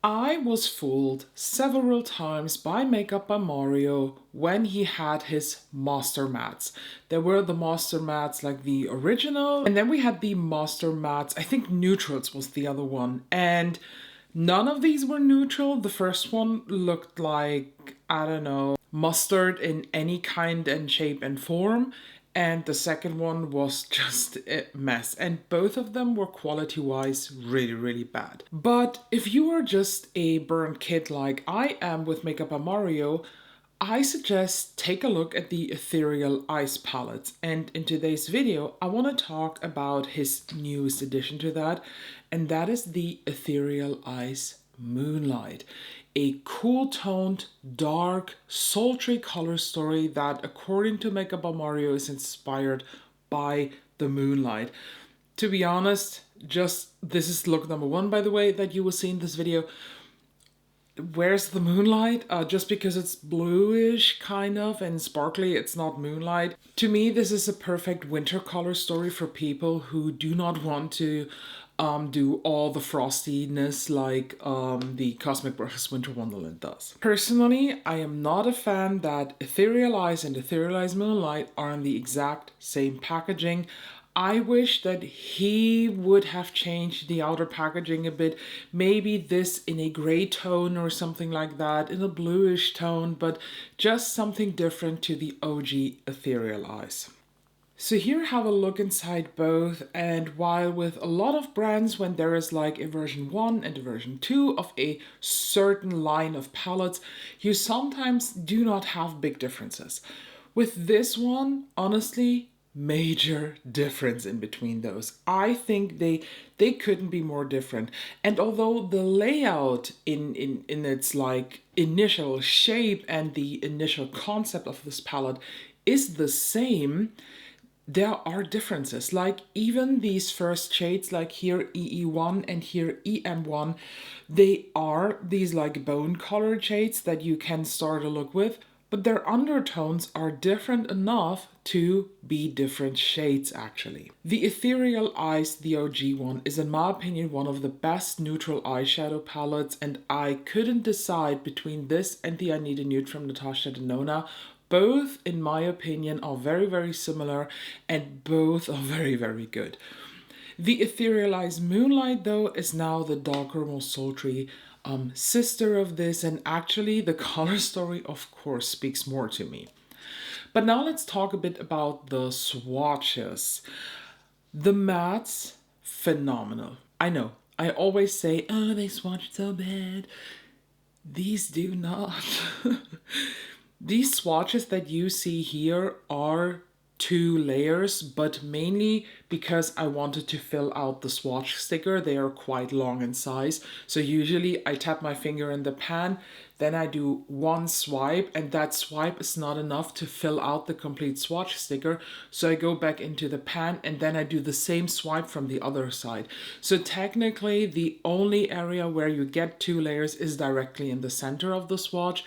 I was fooled several times by Makeup by Mario when he had his master mats. There were the master mats like the original, and then we had the master mats, I think neutrals was the other one, and none of these were neutral. The first one looked like, I don't know, mustard in any kind and shape and form. And the second one was just a mess. And both of them were quality-wise really, really bad. But if you are just a burnt kid like I am with Makeup by Mario, I suggest take a look at the Ethereal Ice palettes. And in today's video, I want to talk about his newest addition to that. And that is the Ethereal Ice Moonlight, a cool-toned, dark, sultry color story that, according to Makeup by Mario, is inspired by the moonlight. To be honest, this is look number one, by the way, that you will see in this video. Where's the moonlight? Just because it's bluish kind of and sparkly, it's not moonlight. To me, this is a perfect winter color story for people who do not want to do all the frostiness like the Cosmic Brush Winter Wonderland does. Personally, I am not a fan that Ethereal Ice and Ethereal Ice Moonlight are in the exact same packaging. I wish that he would have changed the outer packaging a bit. Maybe this in a gray tone or something like that, in a bluish tone, but just something different to the OG Ethereal Ice. So here have a look inside both, and while with a lot of brands when there is like a version 1 and a version 2 of a certain line of palettes, you sometimes do not have big differences. With this one, honestly, major difference in between those. I think they couldn't be more different. And although the layout in its like initial shape and the initial concept of this palette is the same, there are differences. Like even these first shades, like here EE1 and here EM1, they are these like bone colored shades that you can start a look with, but their undertones are different enough to be different shades actually. The Ethereal Ice, the OG one, is in my opinion one of the best neutral eyeshadow palettes, and I couldn't decide between this and the I Need a Nude from Natasha Denona. Both, in my opinion, are very, very similar, and both are very, very good. The Ethereal Ice Moonlight, though, is now the darker, more sultry sister of this, and actually the color story, of course, speaks more to me. But now let's talk a bit about the swatches. The mattes, phenomenal. I know, I always say, oh, they swatch so bad. These do not. These swatches that you see here are 2 layers, but mainly because I wanted to fill out the swatch sticker. They are quite long in size. So usually I tap my finger in the pan, then I do one swipe, and that swipe is not enough to fill out the complete swatch sticker. So I go back into the pan and then I do the same swipe from the other side. So technically the only area where you get 2 layers is directly in the center of the swatch.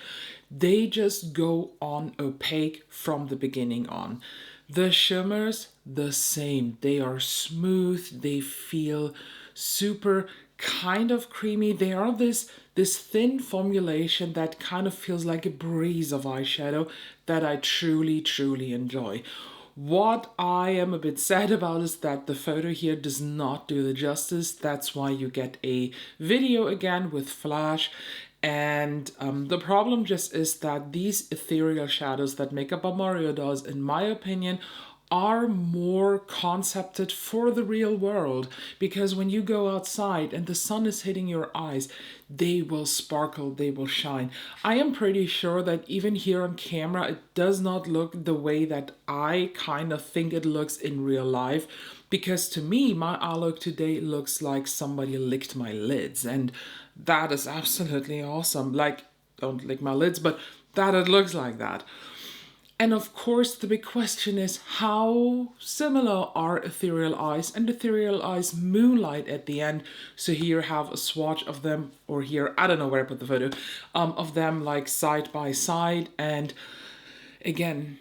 They just go on opaque from the beginning on. The shimmers, the same. They are smooth, they feel super kind of creamy. They are this thin formulation that kind of feels like a breeze of eyeshadow that I truly, truly enjoy. What I am a bit sad about is that the photo here does not do the justice. That's why you get a video again with flash. And the problem just is that these ethereal shadows that Makeup by Mario does, in my opinion, are more concepted for the real world, because when you go outside and the sun is hitting your eyes, they will sparkle, they will shine. I am pretty sure that even here on camera, it does not look the way that I kind of think it looks in real life, because to me, my eye look today looks like somebody licked my lids, and that is absolutely awesome. Like, don't lick my lids, but that it looks like that. And of course, the big question is, how similar are Ethereal Ice and Ethereal Ice Moonlight at the end? So here have a swatch of them, or here, I don't know where I put the photo, of them like side by side. And again,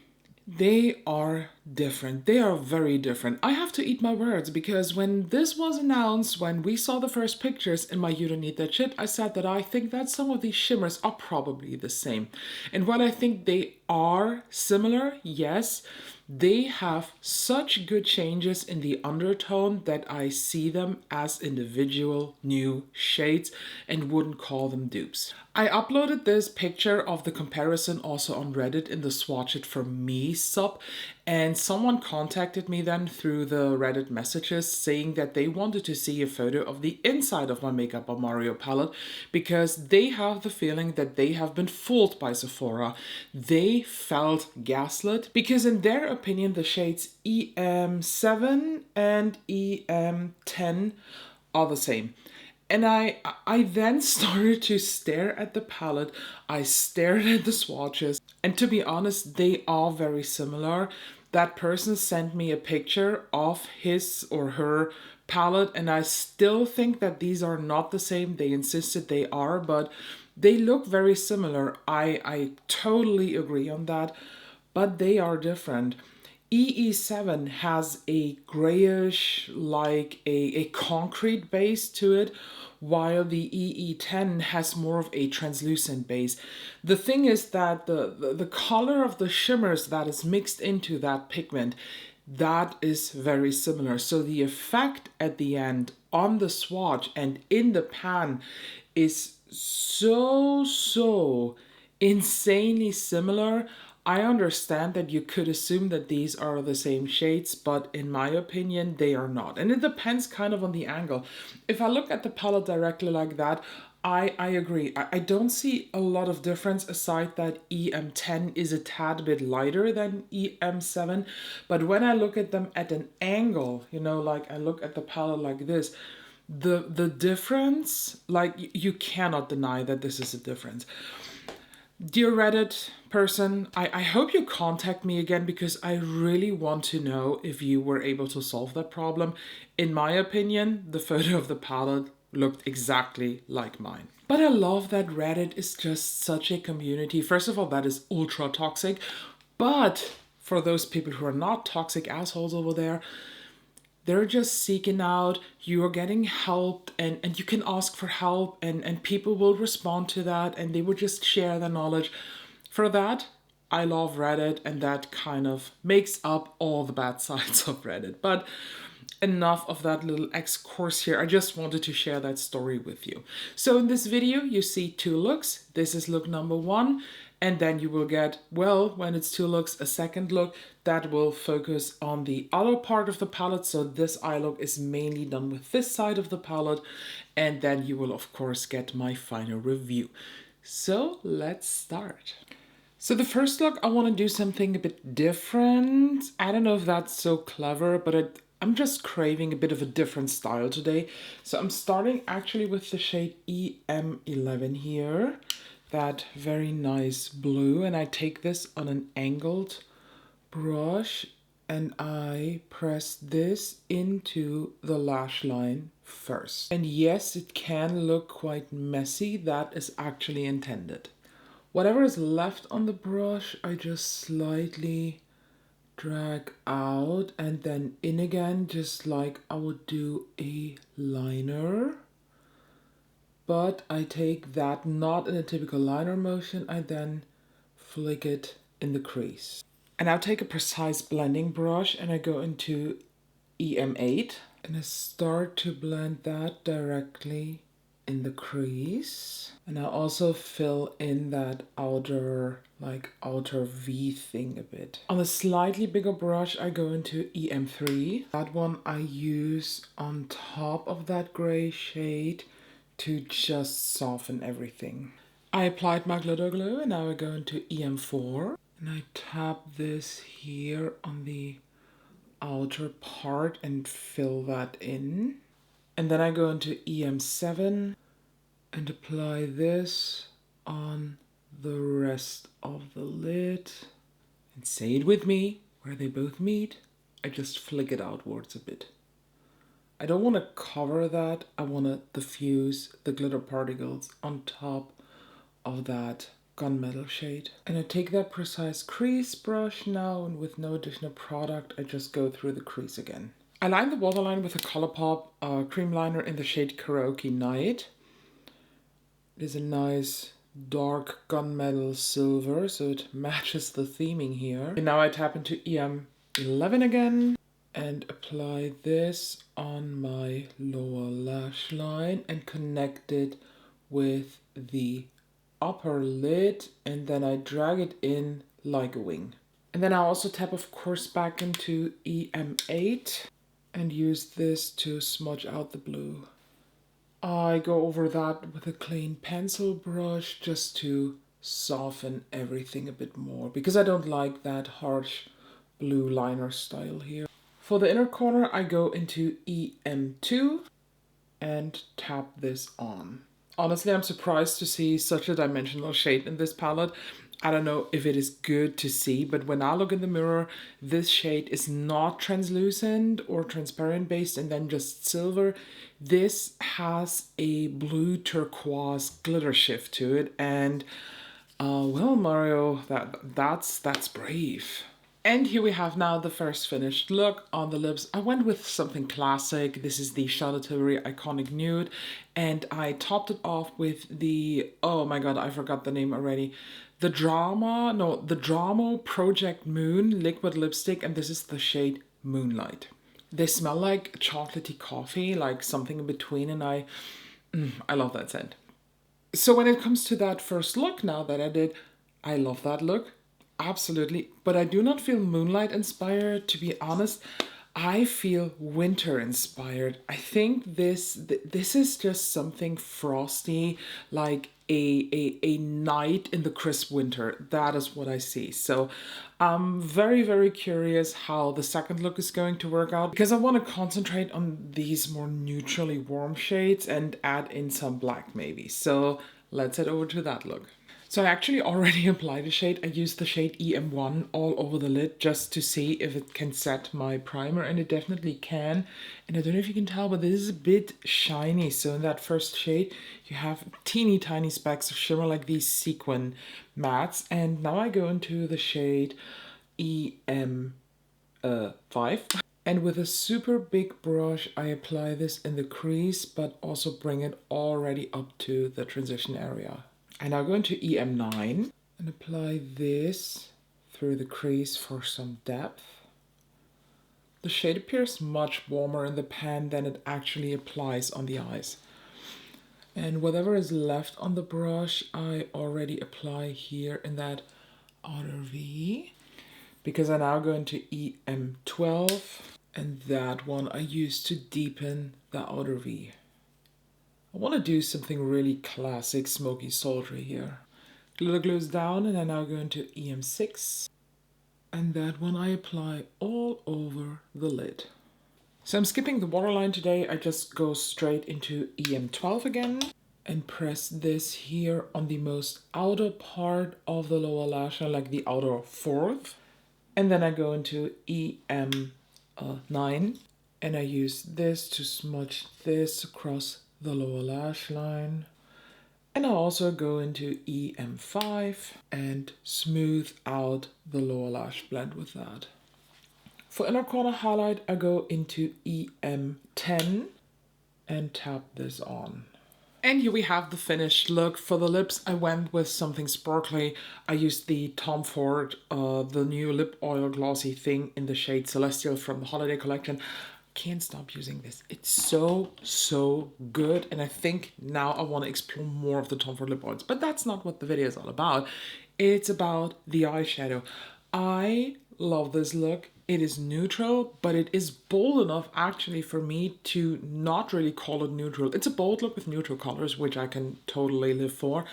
They are different. They are very different. I have to eat my words because when this was announced, when we saw the first pictures in my You Don't Need That Shit, I said that I think that some of these shimmers are probably the same. And while I think they are similar, yes, they have such good changes in the undertone that I see them as individual new shades and wouldn't call them dupes. I uploaded this picture of the comparison also on Reddit in the Swatch It For Me sub, and someone contacted me then through the Reddit messages saying that they wanted to see a photo of the inside of my Makeup by Mario palette because they have the feeling that they have been fooled by Sephora. They felt gaslit because in their opinion the shades EM7 and EM10 are the same. And I then started to stare at the palette, I stared at the swatches, and to be honest, they are very similar. That person sent me a picture of his or her palette, and I still think that these are not the same. They insisted they are, but they look very similar. I totally agree on that, but they are different. EE7 has a grayish, like a concrete base to it, while the EE10 has more of a translucent base. The thing is that the color of the shimmers that is mixed into that pigment, that is very similar. So the effect at the end on the swatch and in the pan is so insanely similar. I understand that you could assume that these are the same shades, but in my opinion, they are not. And it depends kind of on the angle. If I look at the palette directly like that, I agree. I don't see a lot of difference aside that EM10 is a tad bit lighter than EM7. But when I look at them at an angle, you know, like I look at the palette like this, the difference, like you cannot deny that this is a difference. Dear Reddit person, I hope you contact me again because I really want to know if you were able to solve that problem. In my opinion, the photo of the palette looked exactly like mine. But I love that Reddit is just such a community. First of all, that is ultra toxic. But for those people who are not toxic assholes over there, they're just seeking out, you are getting help, and you can ask for help, and people will respond to that, and they will just share their knowledge. For that, I love Reddit, and that kind of makes up all the bad sides of Reddit. But enough of that little excursus here. I just wanted to share that story with you. So in this video, you see two looks. This is look number one. And then you will get, well, when it's two looks, a second look that will focus on the other part of the palette. So this eye look is mainly done with this side of the palette. And then you will, of course, get my final review. So let's start. So the first look, I want to do something a bit different. I don't know if that's so clever, but I'm just craving a bit of a different style today. So I'm starting actually with the shade EM11 here. That very nice blue, and I take this on an angled brush and I press this into the lash line first. And yes, it can look quite messy. That is actually intended. Whatever is left on the brush, I just slightly drag out and then in again, just like I would do a liner. But I take that not in a typical liner motion, I then flick it in the crease. And I'll take a precise blending brush and I go into EM8 and I start to blend that directly in the crease. And I also fill in that outer V thing a bit. On a slightly bigger brush, I go into EM3. That one I use on top of that gray shade to just soften everything. I applied my glitter glue and now I go into EM4 and I tap this here on the outer part and fill that in. And then I go into EM7 and apply this on the rest of the lid. And say it with me, where they both meet, I just flick it outwards a bit. I don't want to cover that, I want to diffuse the glitter particles on top of that gunmetal shade. And I take that precise crease brush now, and with no additional product, I just go through the crease again. I line the waterline with a ColourPop cream liner in the shade Karaoke Night. It is a nice dark gunmetal silver, so it matches the theming here. And now I tap into EM11 again and apply this on my lower lash line and connect it with the upper lid, and then I drag it in like a wing. And then I also tap, of course, back into EM8 and use this to smudge out the blue. I go over that with a clean pencil brush just to soften everything a bit more, because I don't like that harsh blue liner style here. For the inner corner, I go into EM2 and tap this on. Honestly, I'm surprised to see such a dimensional shade in this palette. I don't know if it is good to see, but when I look in the mirror, this shade is not translucent or transparent based and then just silver. This has a blue turquoise glitter shift to it, and well, Mario, that's brave. And here we have now the first finished look on the lips. I went with something classic. This is the Charlotte Tilbury Iconic Nude, and I topped it off with the, oh my god, I forgot the name already. The Drama Project Moon liquid lipstick, and this is the shade Moonlight. They smell like chocolatey coffee, like something in between, and I love that scent. So when it comes to that first look now that I did, I love that look. Absolutely, but I do not feel Moonlight inspired, to be honest. I feel winter inspired. I think this is just something frosty, like a night in the crisp winter. That is what I see. So I'm very, very curious how the second look is going to work out, because I want to concentrate on these more neutrally warm shades and add in some black maybe. So let's head over to that look. So I actually already applied a shade. I used the shade EM1 all over the lid just to see if it can set my primer, and it definitely can. And I don't know if you can tell, but this is a bit shiny. So in that first shade, you have teeny tiny specks of shimmer like these sequin mattes. And now I go into the shade EM5. And with a super big brush, I apply this in the crease, but also bring it already up to the transition area. I now go into EM9 and apply this through the crease for some depth. The shade appears much warmer in the pan than it actually applies on the eyes. And whatever is left on the brush, I already apply here in that outer V, because I now go into EM12, and that one I use to deepen the outer V. I want to do something really classic, smoky, sultry here. Glitter glues down, and I now go into EM6. And that one I apply all over the lid. So I'm skipping the waterline today. I just go straight into EM12 again and press this here on the most outer part of the lower lash line, like the outer fourth. And then I go into EM9 and I use this to smudge this across the lower lash line. And I also go into EM5 and smooth out the lower lash blend with that. For inner corner highlight, I go into EM10 and tap this on. And here we have the finished look. For the lips, I went with something sparkly. I used the Tom Ford, the new lip oil glossy thing in the shade Celestial from the holiday collection. Can't stop using this. It's so good, and I think now I want to explore more of the Tom Ford lip oils, but that's not what the video is all about. It's about the eyeshadow. I love this look. It is neutral, but it is bold enough actually for me to not really call it neutral. It's a bold look with neutral colors, which I can totally live for.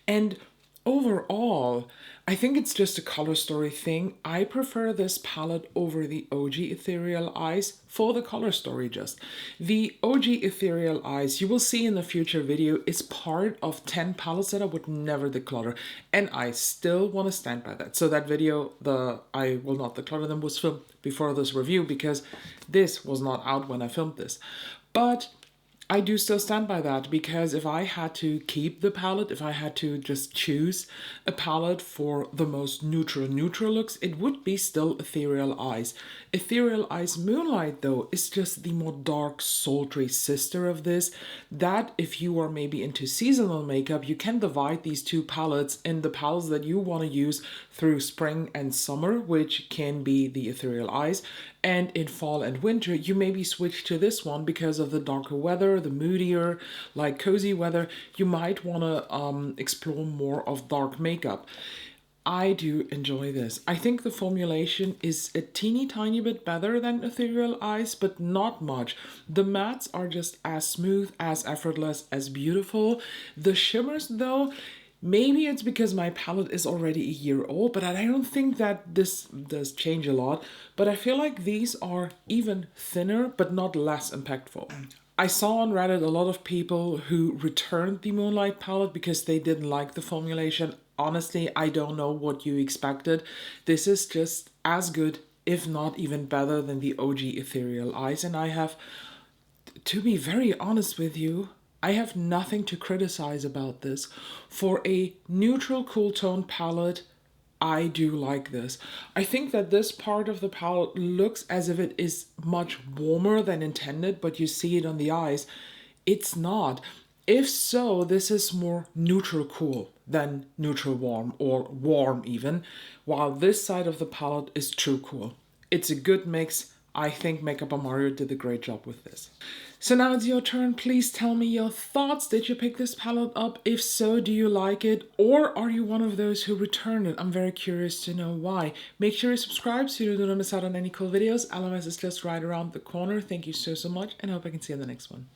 And overall, I think it's just a color story thing. I prefer this palette over the OG Ethereal Eyes for the color story just. The OG Ethereal Eyes, you will see in the future video, is part of 10 palettes that I would never declutter. And I still want to stand by that. So that video, I will not declutter them, was filmed before this review because this was not out when I filmed this. But I do still stand by that, because if I had to keep the palette, if I had to just choose a palette for the most neutral looks, it would be still Ethereal Eyes. Ethereal Eyes Moonlight, though, is just the more dark, sultry sister of this. That, if you are maybe into seasonal makeup, you can divide these two palettes in the palettes that you want to use through spring and summer, which can be the Ethereal Eyes. And in fall and winter, you maybe switch to this one because of the darker weather, the moodier, like cozy weather. You might want to explore more of dark makeup. I do enjoy this. I think the formulation is a teeny tiny bit better than Ethereal Eyes, but not much. The mattes are just as smooth, as effortless, as beautiful. The shimmers, though, maybe it's because my palette is already a year old, but I don't think that this does change a lot. But I feel like these are even thinner, but not less impactful. I saw on Reddit a lot of people who returned the Moonlight palette because they didn't like the formulation. Honestly, I don't know what you expected. This is just as good, if not even better, than the OG Ethereal Eyes. And I have, to be very honest with you, I have nothing to criticize about this. For a neutral cool tone palette, I do like this. I think that this part of the palette looks as if it is much warmer than intended, but you see it on the eyes. It's not. If so, this is more neutral cool than neutral warm, or warm even, while this side of the palette is true cool. It's a good mix. I think Makeup by Mario did a great job with this. So now it's your turn. Please tell me your thoughts. Did you pick this palette up? If so, do you like it? Or are you one of those who returned it? I'm very curious to know why. Make sure you subscribe so you don't miss out on any cool videos. LMS is just right around the corner. Thank you so much, and I hope I can see you in the next one.